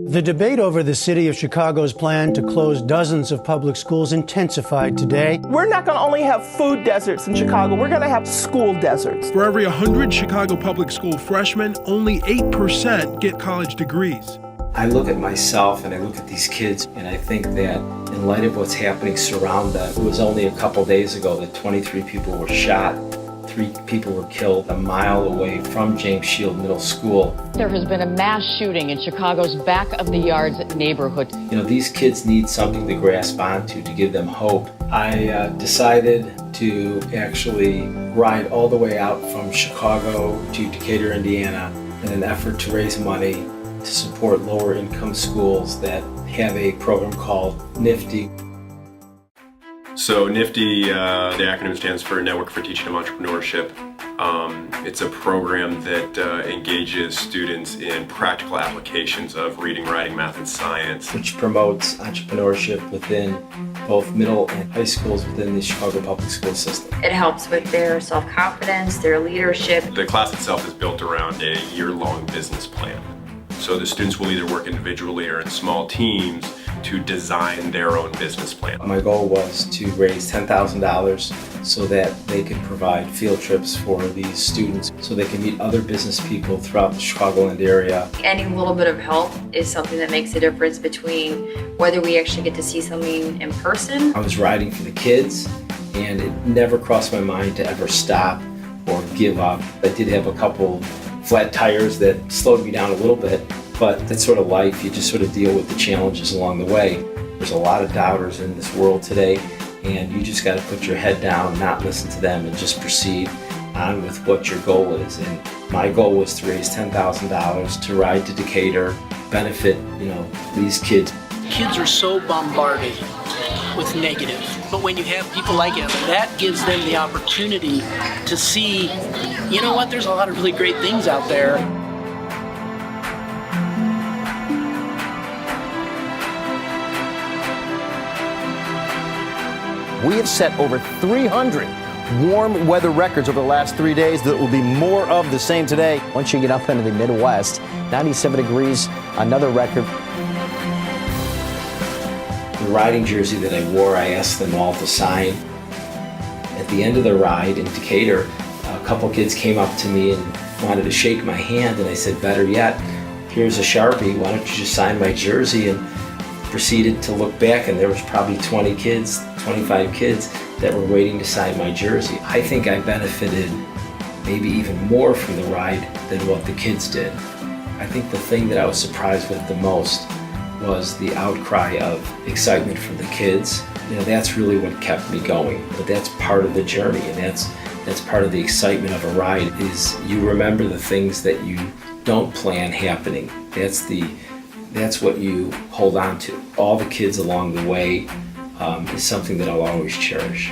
The debate over the city of Chicago's plan to close dozens of public schools intensified today. We're not going to only have food deserts in Chicago, we're going to have school deserts. For every 100 Chicago public school freshmen, only 8% get college degrees. I look at myself and I look at these kids and I think that in light of what's happening surround them, it was only a couple days ago that 23 people were shot. 3 people were killed a mile away from James Shield Middle School. There has been a mass shooting in Chicago's back of the yards neighborhood. You know, these kids need something to grasp onto to give them hope. I decided to actually ride all the way out from Chicago to Decatur, Indiana in an effort to raise money to support lower income schools that have a program called NFTE. So NFTE, the acronym stands for Network for Teaching Entrepreneurship. It's a program that engages students in practical applications of reading, writing, math, and science. Which promotes entrepreneurship within both middle and high schools within the Chicago public school system. It helps with their self-confidence, their leadership. The class itself is built around a year-long business plan. So the students will either work individually or in small teams to design their own business plan. My goal was to raise $10,000 so that they could provide field trips for these students so they can meet other business people throughout the Chicagoland area. Any little bit of help is something that makes a difference between whether we actually get to see something in person. I was riding for the kids and it never crossed my mind to ever stop or give up. I did have a couple flat tires that slowed me down a little bit, but that's sort of life. You just sort of deal with the challenges along the way. There's a lot of doubters in this world today, and you just got to put your head down, not listen to them, and just proceed on with what your goal is. And my goal was to raise $10,000 to ride to Decatur, benefit, these kids. Kids are so bombarded with negative, but when you have people like him, that gives them the opportunity to see, you know what, there's a lot of really great things out there. We have set over 300 warm weather records over the last 3 days. There will be more of the same today. Once you get up into the Midwest, 97 degrees, another record. The riding jersey that I wore, I asked them all to sign. At the end of the ride in Decatur, a couple kids came up to me and wanted to shake my hand, and I said, better yet, here's a Sharpie, why don't you just sign my jersey? And proceeded to look back, and there was probably 20 kids, 25 kids that were waiting to sign my jersey. I think I benefited maybe even more from the ride than what the kids did. I think the thing that I was surprised with the most was the outcry of excitement from the kids. That's really what kept me going. But that's part of the journey, and that's part of the excitement of a ride, is you remember the things that you don't plan happening. That's what you hold on to. All the kids along the way is something that I'll always cherish.